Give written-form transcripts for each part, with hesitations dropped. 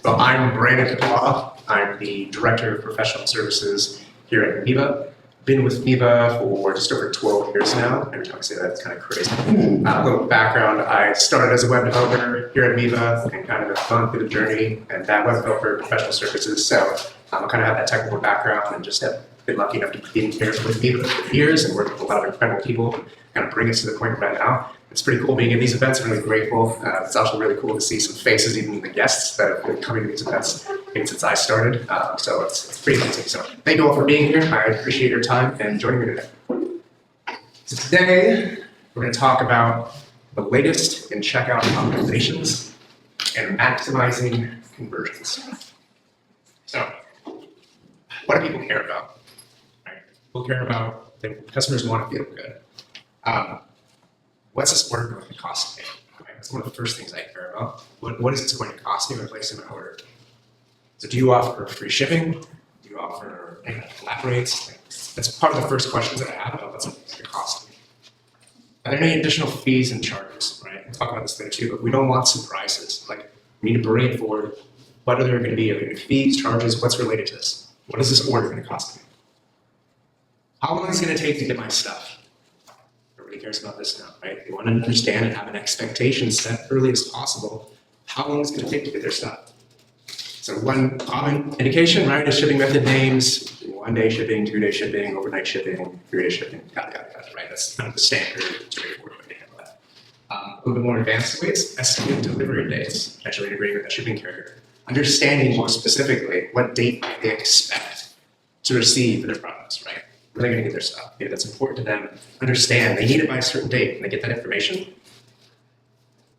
Well, I'm Brandon DePauw. I'm the Director of Professional Services here at Miva. Been with Miva for just over 12 years now. Every time I say that, it's kind of crazy. A little background, I started as a web developer here at Miva and kind of gone through the journey and that web developer professional services. So I kind of have that technical background and just have been lucky enough to be here with Miva for years and work with a lot of incredible people, kind of bring us to the point right now. It's pretty cool being at these events. I'm really grateful. It's also really cool to see some faces, even the guests that have been coming to these events since I started. So it's pretty amazing. So thank you all for being here. I appreciate your time and joining me today. So today, we're going to talk about the latest in checkout optimizations and maximizing conversions. So what do people care about? Right? People care about that customers want to feel good. What's this order going to cost me? Right? That's one of the first things I care about. What is this going to cost me when placing an order? So do you offer free shipping? Do you offer flat rates? That's part of the first questions that I have about what's it going to cost me. Are there any additional fees and charges? Right? We'll talk about this later too, but we don't want surprises. Like, we need to bring it forward. What are there going to be? Are there going to be fees, charges? What's related to this? What is this order going to cost me? How long is it going to take to get my stuff? Everybody cares about this now, right? They want to understand and have an expectation set early as possible. How long is it going to take to get their stuff? So one common indication, right, is shipping method names, 1-day shipping, 2-day shipping, overnight shipping, 3-day shipping, got it, right? That's kind of the standard, straightforward way to handle that. A little bit more advanced ways, estimated delivery dates, actually integrating with a shipping carrier. Understanding more specifically what date they expect to receive their products, right? Where they're going to get their stuff. Maybe that's important to them. Understand they need it by a certain date, and they get that information.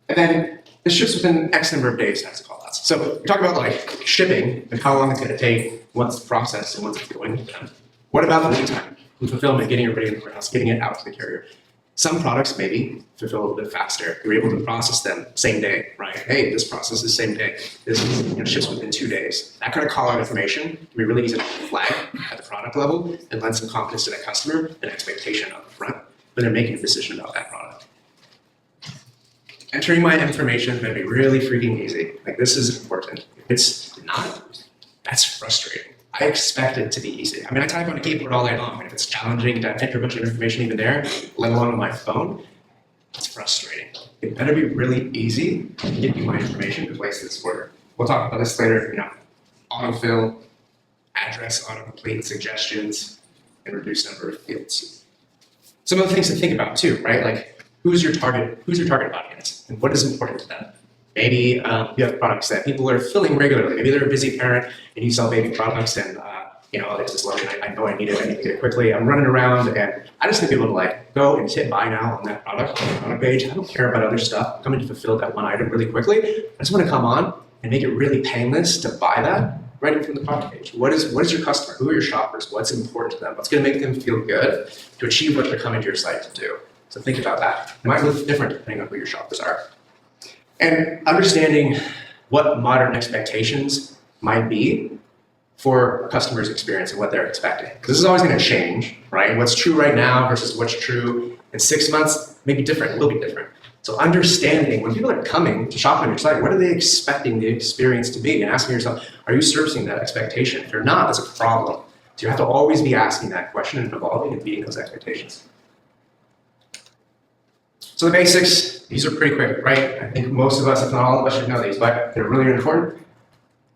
And then this ships within X number of days, as call outs. So we talk about like shipping and how long it's going to take once it's processed and once it's going to them. What about the lead time? Fulfillment, getting everybody in the warehouse, getting it out to the carrier. Some products maybe fulfill a little bit faster. You're able to process them same day, right? Hey, this process is same day. This is, ships within 2 days. That kind of call out information can be really easy to flag at the product level and lend some confidence to that customer and expectation up front when they're making a decision about that product. Entering my information is going to be really freaking easy. Like, this is important. If it's not, that's frustrating. I expect it to be easy. I mean, I type on a keyboard all day long, and if it's challenging to enter a bunch of information even there, let alone on my phone, it's frustrating. It better be really easy to give you my information to place this order. We'll talk about this later, autofill, address autocomplete, suggestions, and reduce number of fields. Some of the things to think about too, right? Like, who's your target audience, and what is important to them? Maybe you have products that people are filling regularly. Maybe they're a busy parent and you sell baby products and it's this lotion, I know I need it, I need to get it quickly. I'm running around and I just need people to like go and hit buy now on that product on the product page. I don't care about other stuff. I'm coming to fulfill that one item really quickly. I just want to come on and make it really painless to buy that right in from the product page. What is your customer? Who are your shoppers? What's important to them? What's going to make them feel good to achieve what they're coming to your site to do? So think about that. It might look different depending on who your shoppers are. And understanding what modern expectations might be for customers' experience and what they're expecting. Because this is always going to change, right? What's true right now versus what's true in 6 months may be different, will be different. So understanding when people are coming to shop on your site, what are they expecting the experience to be? And asking yourself, are you servicing that expectation? If you're not, that's a problem. So you have to always be asking that question and evolving and meeting those expectations. So the basics, these are pretty quick, right? I think most of us, if not all of us, should know these, but they're really important.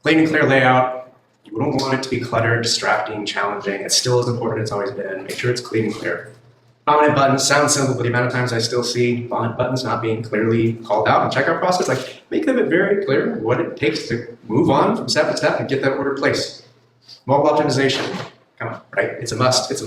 Clean and clear layout. You don't want it to be cluttered, distracting, challenging. It's still as important as it's always been. Make sure it's clean and clear. Prominent buttons sound simple, but the amount of times I still see prominent buttons not being clearly called out in the checkout process, like make them very clear what it takes to move on from step to step and get that order placed. Mobile optimization, come on, right? It's a must. It's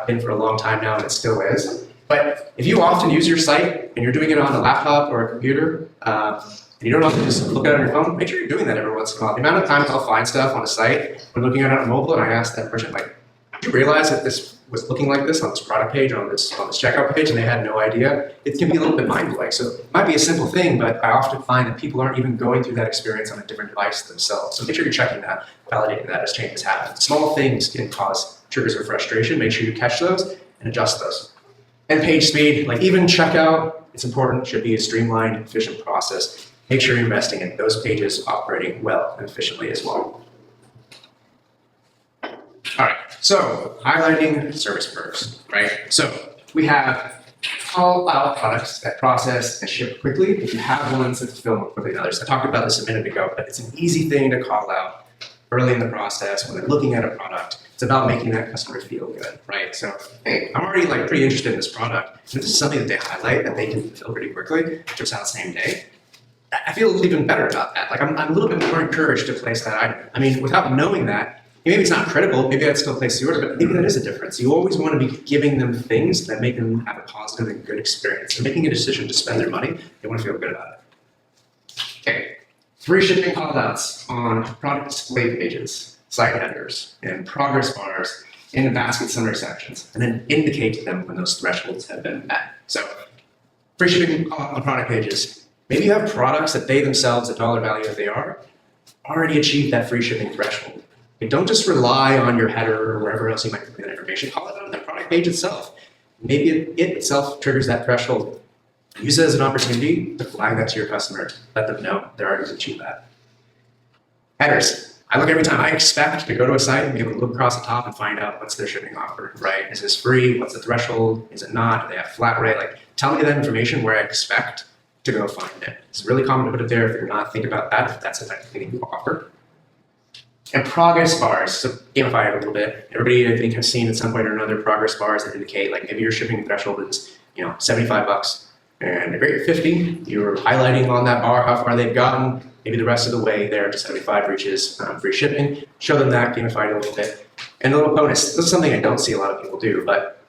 been for a long time now, and it still is. But if you often use your site and you're doing it on a laptop or a computer, and you don't often just look at it on your phone, make sure you're doing that every once in a while. The amount of times I'll find stuff on a site when looking at it on mobile, and I ask that person, like, did you realize that this was looking like this on this product page, on this checkout page, and they had no idea? It can be a little bit mind-blowing. So it might be a simple thing, but I often find that people aren't even going through that experience on a different device themselves. So make sure you're checking that, validating that as changes happen. Small things can cause triggers of frustration. Make sure you catch those and adjust those. And page speed, like even checkout, it's important, should be a streamlined, efficient process. make sure you're investing in those pages operating well and efficiently as well. All right, so highlighting service perks, right? So we have call out products that process and ship quickly. If you have ones that fulfill more quickly than others, I talked about this a minute ago, but it's an easy thing to call out early in the process when they're looking at a product. It's about making that customer feel good, right? So, hey, I'm already like pretty interested in this product. If this is something that they highlight that they can fulfill pretty quickly, just out the same day, I feel even better about that. Like I'm a little bit more encouraged to place that item. I mean, without knowing that, maybe it's not critical, maybe I'd still place the order, but maybe that is a difference. You always want to be giving them things that make them have a positive and good experience. They're making a decision to spend their money, they want to feel good about it. Okay, free shipping callouts on product display pages, site headers, and progress bars in the basket summary sections, and then indicate to them when those thresholds have been met. So, free shipping on product pages. Maybe you have products that they themselves, at dollar value that they are, already achieved that free shipping threshold. And don't just rely on your header or wherever else you might put that information. Call it out on the product page itself. Maybe it itself triggers that threshold. Use it as an opportunity to flag that to your customer. Let them know they're already achieved that. Headers. I look every time. I expect to go to a site and be able to look across the top and find out what's their shipping offer, right? Is this free? What's the threshold? Is it not? Do they have flat rate? Like, tell me that information where I expect to go find it. It's really common to put it there if you're not thinking about that, if that's the type of thing you offer. And progress bars, so gamify it a little bit. Everybody, I think, has seen at some point or another progress bars that indicate like maybe your shipping threshold is, $75, and a grade 50. You're highlighting on that bar how far they've gotten. Maybe the rest of the way there to 75 reaches free shipping. Show them that, gamify it a little bit. And a little bonus. This is something I don't see a lot of people do, but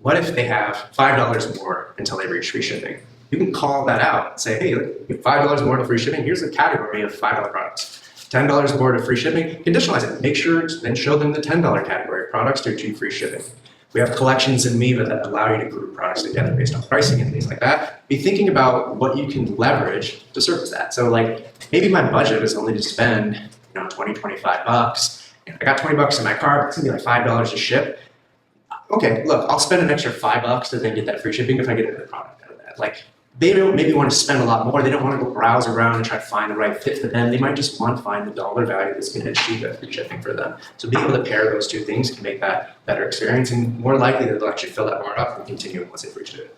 what if they have $5 more until they reach free shipping? You can call that out and say, hey, you have $5 more to free shipping. Here's a category of $5 products. $10 more to free shipping, conditionalize it. Make sure to then show them the $10 category of products to achieve free shipping. We have collections in Miva that allow you to group products together based on pricing and things like that. Be thinking about what you can leverage to service that. So like maybe my budget is only to spend 20, 25 bucks. I got 20 bucks in my car, it's gonna be like $5 to ship. Okay, look, I'll spend an extra $5 to then get that free shipping if I get a good product out of that. Like, they don't maybe want to spend a lot more. They don't want to go browse around and try to find the right fit for them. They might just want to find the dollar value that's going to achieve that free shipping for them. So being able to pair those two things can make that better experience, and more likely that they'll actually fill that bar up and continue once they've reached it.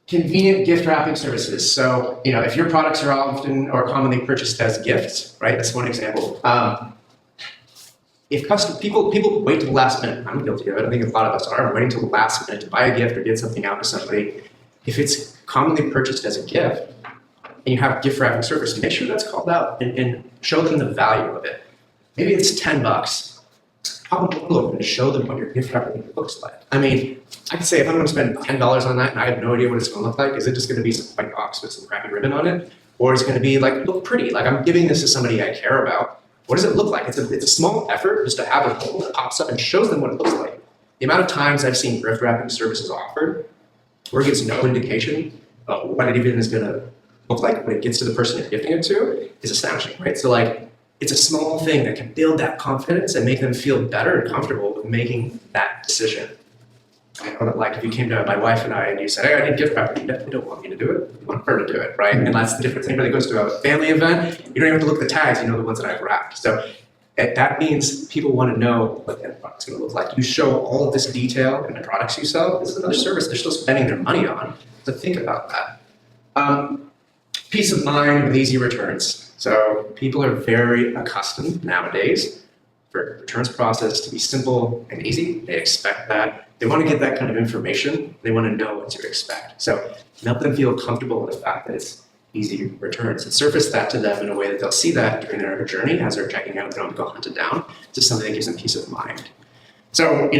Convenient gift wrapping services. So, if your products are often or commonly purchased as gifts, right? That's one example. If people wait till the last minute, I'm guilty of it. I think a lot of us are waiting till the last minute to buy a gift or get something out to somebody. If it's commonly purchased as a gift and you have gift wrapping service, make sure that's called out and show them the value of it. Maybe it's $10. Pop them open and show them what your gift wrapping looks like. I mean, I could say if I'm going to spend $10 on that and I have no idea what it's going to look like, is it just going to be some white box with some crappy ribbon on it, or is it going to be like look pretty? Like I'm giving this to somebody I care about. What does it look like? It's a small effort just to have a hole that pops up and shows them what it looks like. The amount of times I've seen gift wrapping services offered where it gives no indication of what it even is going to look like when it gets to the person you're gifting it to is astonishing, right? So like, it's a small thing that can build that confidence and make them feel better and comfortable with making that decision. I know that like if you came to my wife and I and you said, hey, I need gift wrapping, you definitely don't want me to do it. You want her to do it, right? And that's the difference. Anybody goes to a family event, you don't even have to look at the tags, you know the ones that I've wrapped. So that means people want to know what that product's going to look like. You show all of this detail in the products you sell. This is another service they're still spending their money on. So think about that. Peace of mind with easy returns. So people are very accustomed nowadays for returns process to be simple and easy. They expect that. They want to get that kind of information. They want to know what to expect. So help them feel comfortable with the fact that it's easy returns and surface that to them in a way that they'll see that during their journey as they're checking out. They don't have to go hunt it down. It's just something that gives them peace of mind. So,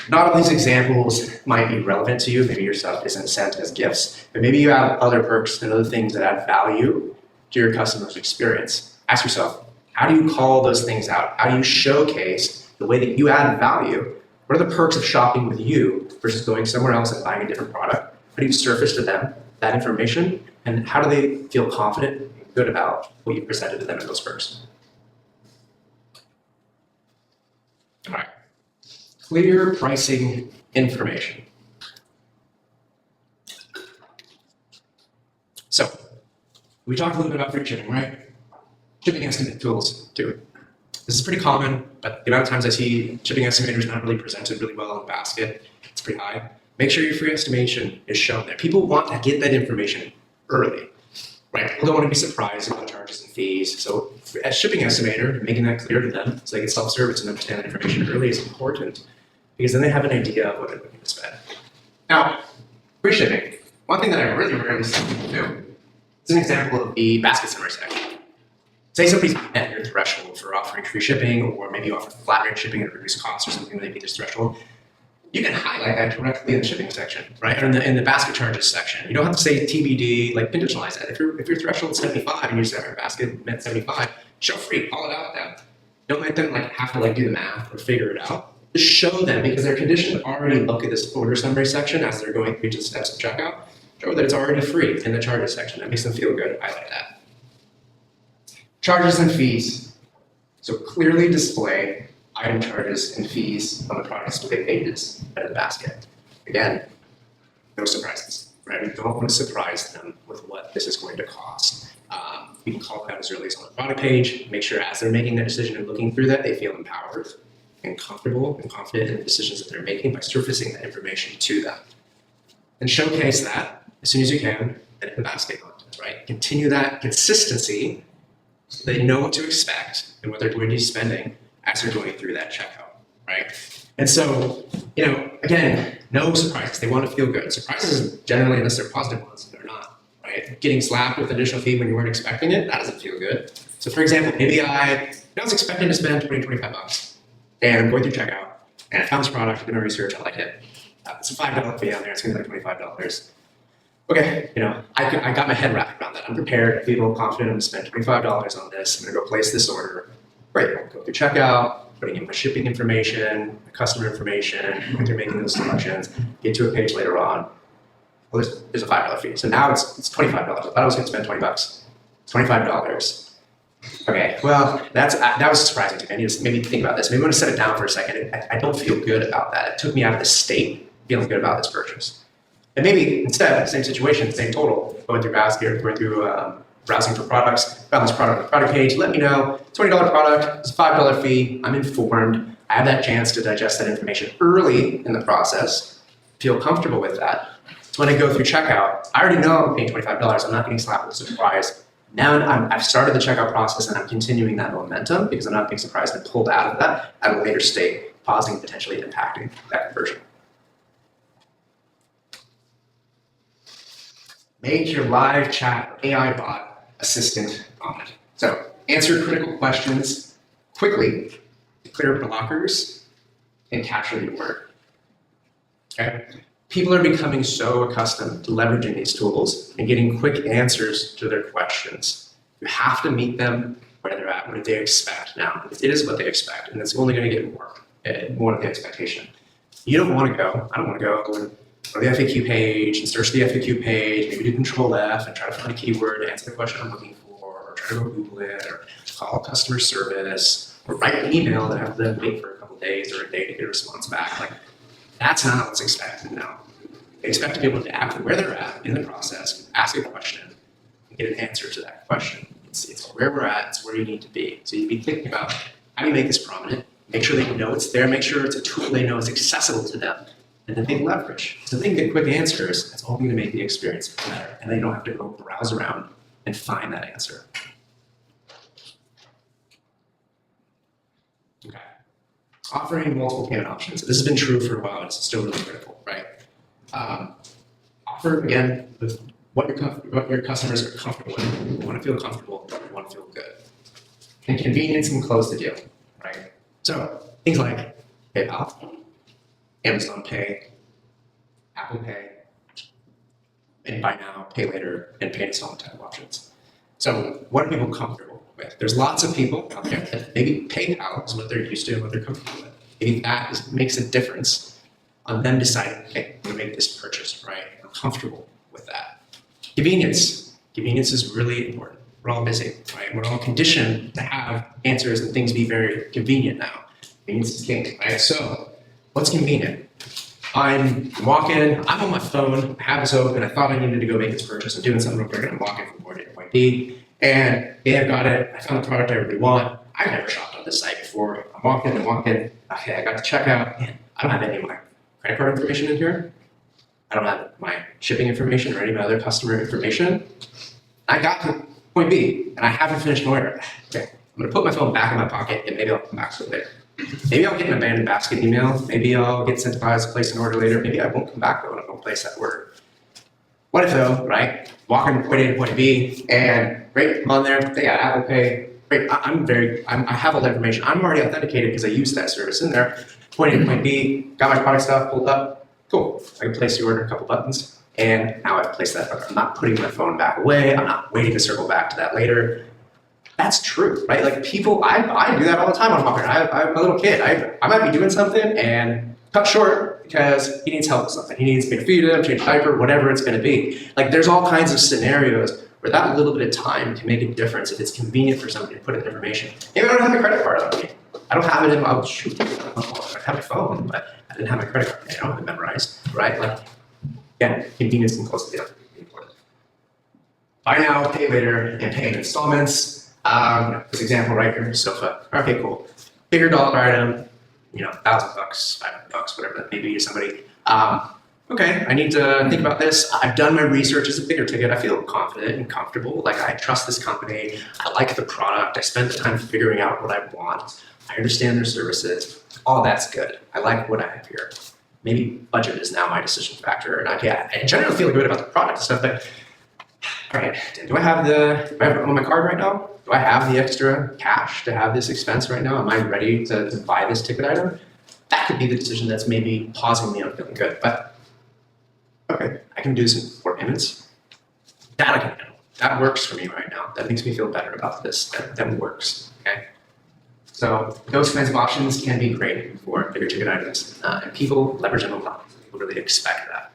not all these examples might be relevant to you. Maybe your stuff isn't sent as gifts, but maybe you have other perks and other things that add value to your customer's experience. Ask yourself, how do you call those things out? How do you showcase the way that you add value? What are the perks of shopping with you versus going somewhere else and buying a different product? How do you surface to them that information? And how do they feel confident and good about what you presented to them in those perks? All right. Clear pricing information. So we talked a little bit about free shipping, right? Shipping estimate tools too. This is pretty common, but the amount of times I see shipping estimators not really presented really well in the basket, it's pretty high. Make sure your free estimation is shown there. People want to get that information early, right? People don't want to be surprised about charges and fees. So as shipping estimator, making that clear to them so they can self-service and understand that information early is important because then they have an idea of what they're looking to spend. Now, free shipping. One thing that I really rarely see people do is an example of the basket summary section. Say somebody's met your threshold for offering free shipping, or maybe you offer flat rate shipping at a reduced cost or something that meet this threshold. You can highlight that directly in the shipping section, right? Or in the basket charges section. You don't have to say TBD, like conditionalize that. If your threshold is 75 and you say your basket meant 75, show free, call it out then. Don't let them have to do the math or figure it out. Just show them because they're conditioned to already look at this order summary section as they're going through the steps of checkout. Show that it's already free in the charges section. That makes them feel good. Highlight that. Charges and fees. So clearly display item charges and fees on the product display pages at the basket. Again, no surprises, right? We don't want to surprise them with what this is going to cost. We can call it out as early as on the product page. Make sure as they're making that decision and looking through that, they feel empowered and comfortable and confident in the decisions that they're making by surfacing that information to them. And showcase that as soon as you can in the basket content, right? Continue that consistency so they know what to expect and what they're going to be spending as they're going through that checkout, right? And so, again, no surprises. They want to feel good. Surprises generally, unless they're positive ones, they're not, right? Getting slapped with additional fee when you weren't expecting it, that doesn't feel good. So for example, maybe I was expecting to spend 20, 25 bucks and I'm going through checkout and I found this product, I did my research, I liked it. It's a $5 fee on there, it's gonna be like $25. Okay, I got my head wrapped around that. I'm prepared, I feel confident I'm gonna spend $25 on this. I'm gonna go place this order. Great, I'll go through checkout, putting in my shipping information, my customer information, when they're making those selections, get to a page later on. Well, there's a $5 fee. So now it's $25. I thought I was gonna spend 20 bucks. It's $25. Okay, well, that was surprising to me. I need to maybe think about this. Maybe I'm gonna set it down for a second. I don't feel good about that. It took me out of the state feeling good about this purchase. And maybe instead, same situation, same total, going through basket, going through browsing for products, found this product on the product page, let me know, $20 product, it's a $5 fee, I'm informed, I have that chance to digest that information early in the process, feel comfortable with that. So when I go through checkout, I already know I'm paying $25, I'm not getting slapped with a surprise. Now I've started the checkout process and I'm continuing that momentum because I'm not being surprised and pulled out of that at a later state, pausing and potentially impacting that conversion. Make your live chat AI bot assistant dominant. So answer critical questions quickly, clear blockers, and capture the word. Okay? People are becoming so accustomed to leveraging these tools and getting quick answers to their questions. You have to meet them where they're at, what they expect now. It is what they expect, and it's only going to get more of the expectation. You don't want to go, I don't want to go to the FAQ page and search the FAQ page, maybe do Control F and try to find a keyword to answer the question I'm looking for, or try to go Google it, or call customer service, or write an email that I have to then wait for a couple days or a day to get a response back. That's not what's expected now. They expect to be able to adapt where they're at in the process, ask a question, and get an answer to that question. It's where we're at, it's where you need to be. So you'd be thinking about how do you make this prominent, make sure they know it's there, make sure it's a tool they know is accessible to them. And then they leverage. So they can get quick answers. That's only going to make the experience better. And they don't have to go browse around and find that answer. Okay. Offering multiple payment options. This has been true for a while. It's still really critical, right? Offer, again, with what your customers are comfortable with. You want to feel comfortable. You want to feel good. And convenience can close the deal, right? So things like PayPal, Amazon Pay, Apple Pay, and buy now, pay later, and pay installment type options. So what are people comfortable with? There's lots of people out there that maybe PayPal is what they're used to and what they're comfortable with. Maybe that makes a difference on them deciding, hey, I'm going to make this purchase, right? I'm comfortable with that. Convenience. Convenience is really important. We're all busy, right? We're all conditioned to have answers and things be very convenient now. Convenience is king, right? So what's convenient? I'm walking, I'm on my phone, I have this open, I thought I needed to go make this purchase, I'm doing something real quick, and I'm walking from point A to point B, and yeah, I've got it, I found the product I really want. I've never shopped on this site before. I'm walking, okay, I got to checkout, and I don't have any of my credit card information in here. I don't have my shipping information or any of my other customer information. I got to point B, and I haven't finished my order. Okay, I'm gonna put my phone back in my pocket, and maybe I'll come back to it later. Maybe I'll get an abandoned basket email. Maybe I'll get incentivized to place an order later. Maybe I won't come back though, and I won't place that order. What if though, right? Walking from point A to point B, and great, I'm on there, they got Apple Pay. Great, I have all that information. I'm already authenticated because I used that service in there. Point A to point B, got my product stuff pulled up. Cool, I can place the order in a couple buttons, and now I've placed that order. I'm not putting my phone back away. I'm not waiting to circle back to that later. That's true, right? Like people, I do that all the time on Walker. I'm a little kid. I might be doing something and cut short because he needs help with something. He needs me to feed him, change diaper, whatever it's going to be. Like there's all kinds of scenarios where that little bit of time can make a difference if it's convenient for somebody to put in information. Maybe I don't have my credit card on me. I don't have it in my, oh shoot, I have my phone, but I didn't have my credit card. I don't have it memorized, right? Like, again, convenience can close the deal. Buy now, pay later, and pay in installments. This example right here, sofa. Okay, cool. Bigger dollar item, $1,000, $500, whatever that may be to somebody. Okay, I need to think about this. I've done my research. It's a bigger ticket. I feel confident and comfortable. Like I trust this company. I like the product. I spent the time figuring out what I want. I understand their services. All that's good. I like what I have here. Maybe budget is now my decision factor. And I generally feel good about the product and stuff, but all right, do I have it on my card right now? Do I have the extra cash to have this expense right now? Am I ready to buy this ticket item? That could be the decision that's maybe pausing me on feeling good, but okay, I can do some 4 payments. That I can handle. That works for me right now. That makes me feel better about this. That works, okay? So those kinds of options can be great for bigger ticket items, and people leverage them a lot. People really expect that.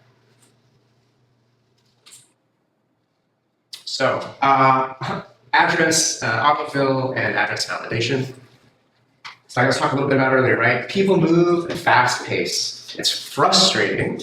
So, address autofill and address validation. So I was talking a little bit about earlier, right? People move at a fast pace. It's frustrating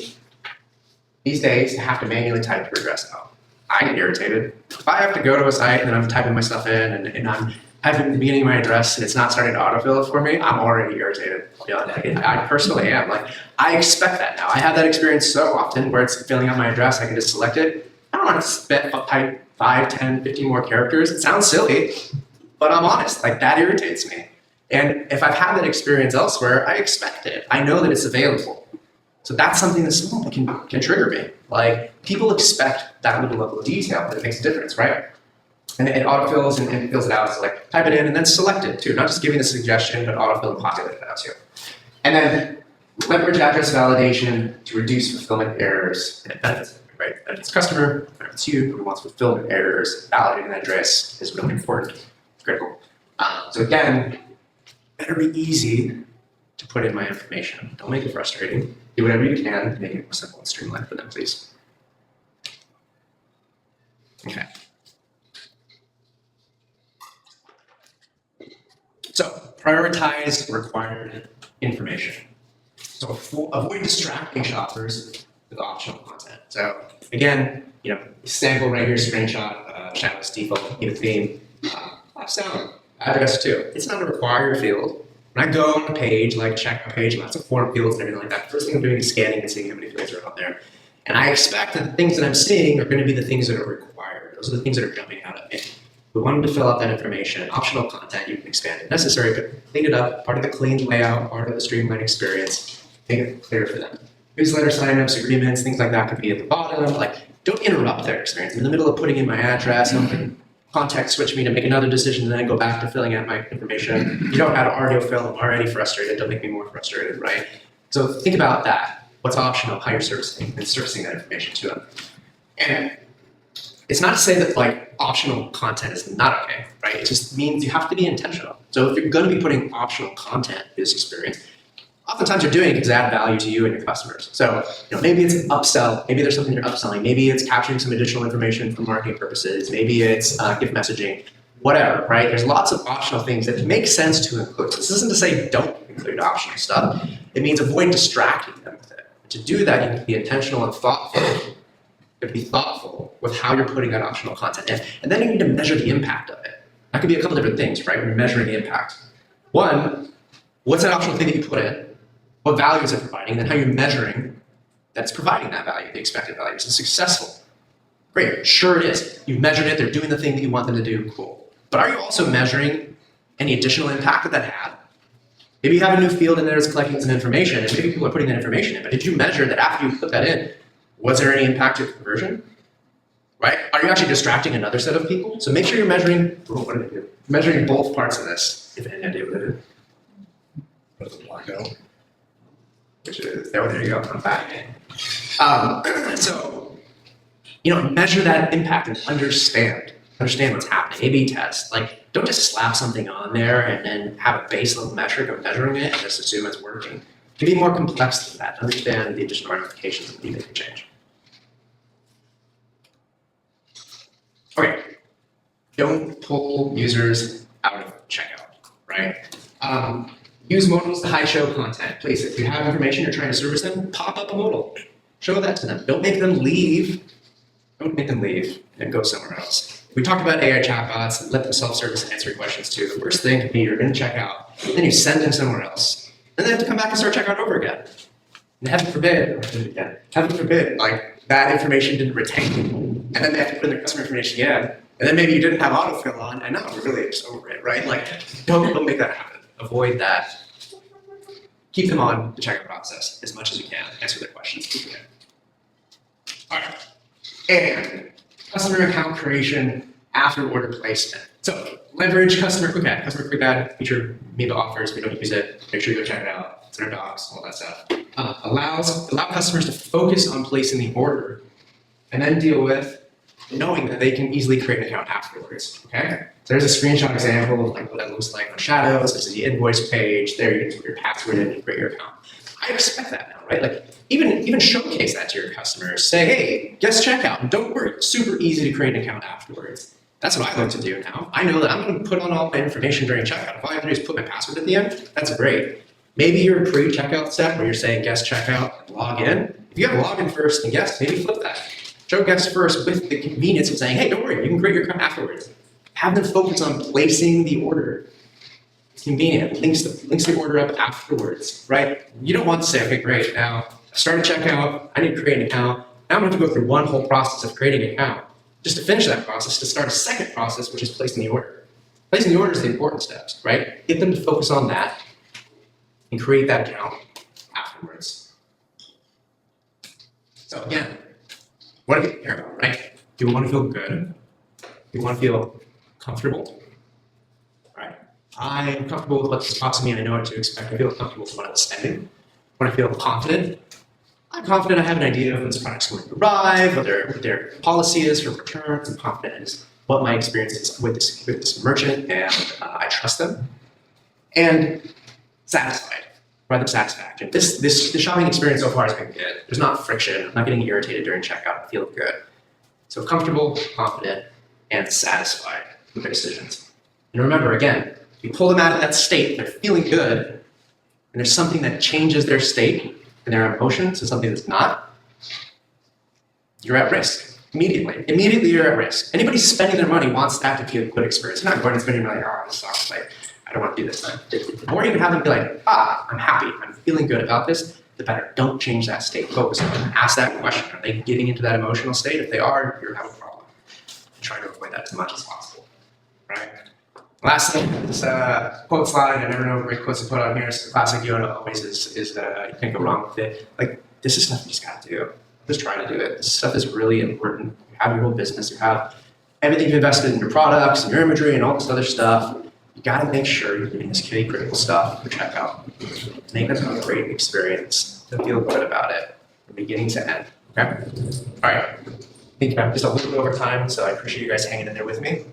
these days to have to manually type your address out. I get irritated. If I have to go to a site and I'm typing my stuff in and I'm typing the beginning of my address and it's not starting to autofill it for me, I'm already irritated. I personally am. Like, I expect that now. I have that experience so often where it's filling out my address, I can just select it. I don't want to type 5, 10, 15 more characters. It sounds silly, but I'm honest, like that irritates me. And if I've had that experience elsewhere, I expect it. I know that it's available. So that's something that small can trigger me. Like people expect that little level of detail, that it makes a difference, right? And it autofills and fills it out. So like type it in and then select it too. Not just giving the suggestion, but autofill and populate it out too. And then leverage address validation to reduce fulfillment errors and it benefits. Right? That it's customer, it's you who wants fulfillment errors, validating that address is really important, it's critical. So again, better be easy to put in my information. Don't make it frustrating. Do whatever you can to make it more simple and streamlined for them, please. Okay. So prioritize required information. So avoid distracting shoppers with optional content. So again, sample right here, screenshot, channels default, need a theme, sound, address too. It's not a required field. When I go on a page, like checkout page, lots of form fields and everything like that, first thing I'm doing is scanning and seeing how many fields are out there. And I expect that the things that I'm seeing are going to be the things that are required. Those are the things that are jumping out at me. We want them to fill out that information. Optional content, you can expand if necessary, but clean it up, part of the clean layout, part of the streamlined experience, make it clear for them. Newsletter signups, agreements, things like that could be at the bottom. Like, don't interrupt their experience. I'm in the middle of putting in my address, and context switch me to make another decision, and then I go back to filling out my information. You don't have to autofill. I'm already frustrated. Don't make me more frustrated, right? So think about that. What's optional? How you're servicing and servicing that information to them. And it's not to say that like optional content is not okay, right? It just means you have to be intentional. So if you're going to be putting optional content in this experience, oftentimes you're doing it because add value to you and your customers. So maybe it's an upsell, maybe there's something you're upselling, maybe it's capturing some additional information for marketing purposes, maybe it's gift messaging, whatever, right? There's lots of optional things that make sense to include. This isn't to say don't include optional stuff. It means avoid distracting them with it. to do that, you need to be intentional and thoughtful. You have to be thoughtful with how you're putting that optional content in. And then you need to measure the impact of it. That could be a couple different things, right? When you're measuring the impact. One, what's that optional thing that you put in? What value is it providing? And then how you're measuring that it's providing that value, the expected value. Is it successful? Great, sure it is. You've measured it, they're doing the thing that you want them to do, cool. But are you also measuring any additional impact that had? Maybe you have a new field in there that's collecting some information, and maybe people are putting that information in, but did you measure that after you put that in, was there any impact to conversion? Right? Are you actually distracting another set of people? So make sure you're measuring, what did I do? Measuring both parts of this, if any idea what it is. What does it block out? Which is, there you go, I'm back. So, measure that impact and understand what's happening. A/B test. Like, don't just slap something on there and then have a base level metric of measuring it and just assume it's working. It can be more complex than that. Understand the additional ramifications of making a change. Okay. Don't pull users out of checkout, right? Use modals to high show content. Please, if you have information you're trying to service them, pop up a modal. Show that to them. Don't make them leave. Don't make them leave and go somewhere else. We talked about AI chatbots, let them self-service and answer your questions too. The worst thing could be you're in checkout, then you send them somewhere else. Then they have to come back and start checkout over again. And heaven forbid, like that information didn't retain. And then they have to put in their customer information again. And then maybe you didn't have autofill on, and now we're really just over it, right? Like, don't make that happen. Avoid that. Keep them on the checkout process as much as you can. Answer their questions if you can. All right. And customer account creation after order placement. So leverage customer quick add. Customer quick add feature Miva offers. We don't use it. Make sure you go check it out. It's in our docs, all that stuff. Allow customers to focus on placing the order and then deal with knowing that they can easily create an account afterwards. Okay? So there's a screenshot example of like what that looks like on Shadows. This is the invoice page. There you can put your password in and create your account. I expect that now, right? Like even showcase that to your customers. Say, hey, guest checkout. Don't worry, it's super easy to create an account afterwards. That's what I like to do now. I know that I'm going to put on all my information during checkout. If all I have to do is put my password at the end, that's great. Maybe you're a pre-checkout step where you're saying guest checkout and log in. If you have login first and guest, maybe flip that. Show guests first with the convenience of saying, hey, don't worry, you can create your account afterwards. Have them focus on placing the order. It's convenient. Links the order up afterwards, right? You don't want to say, okay, great, now I started checkout, I need to create an account. Now I'm going to have to go through one whole process of creating an account. Just to finish that process, to start a second process, which is placing the order. Placing the order is the important steps, right? Get them to focus on that and create that account afterwards. So again, what do we care about, right? Do we want to feel good? Do we want to feel comfortable? Right? I am comfortable with what's costing me and I know what to expect. I feel comfortable with what I'm spending. When I feel confident, I'm confident I have an idea of when this product's going to arrive, what their policy is for returns. I'm confident in what my experience is with this merchant, and I trust them. And satisfied. Rather satisfaction. The shopping experience so far has been good. There's not friction. I'm not getting irritated during checkout. I feel good. So comfortable, confident, and satisfied with their decisions. And remember, again, you pull them out of that state, they're feeling good, and there's something that changes their state and their emotions to something that's not, you're at risk immediately. Immediately you're at risk. Anybody spending their money wants that to be a good experience. They're not going to spend your money, oh, this sucks. Like, I don't want to do this. The more you can have them be like, I'm happy, I'm feeling good about this, the better. Don't change that state. Focus on them. Ask that question. Are they getting into that emotional state? If they are, you're having a problem. Try to avoid that as much as possible. Right? Last thing, this quote slide, I never know great quotes to put on here. It's the classic Yoda always is you can't go wrong with it. Like, this is stuff you just gotta do. Just try to do it. This stuff is really important. You have your whole business, you have everything you've invested in your products and your imagery and all this other stuff. You gotta make sure you're doing this key critical stuff for checkout. Make it a great experience. To feel good about it from beginning to end. Okay? All right. I think I'm just a little bit over time, so I appreciate you guys hanging in there with me.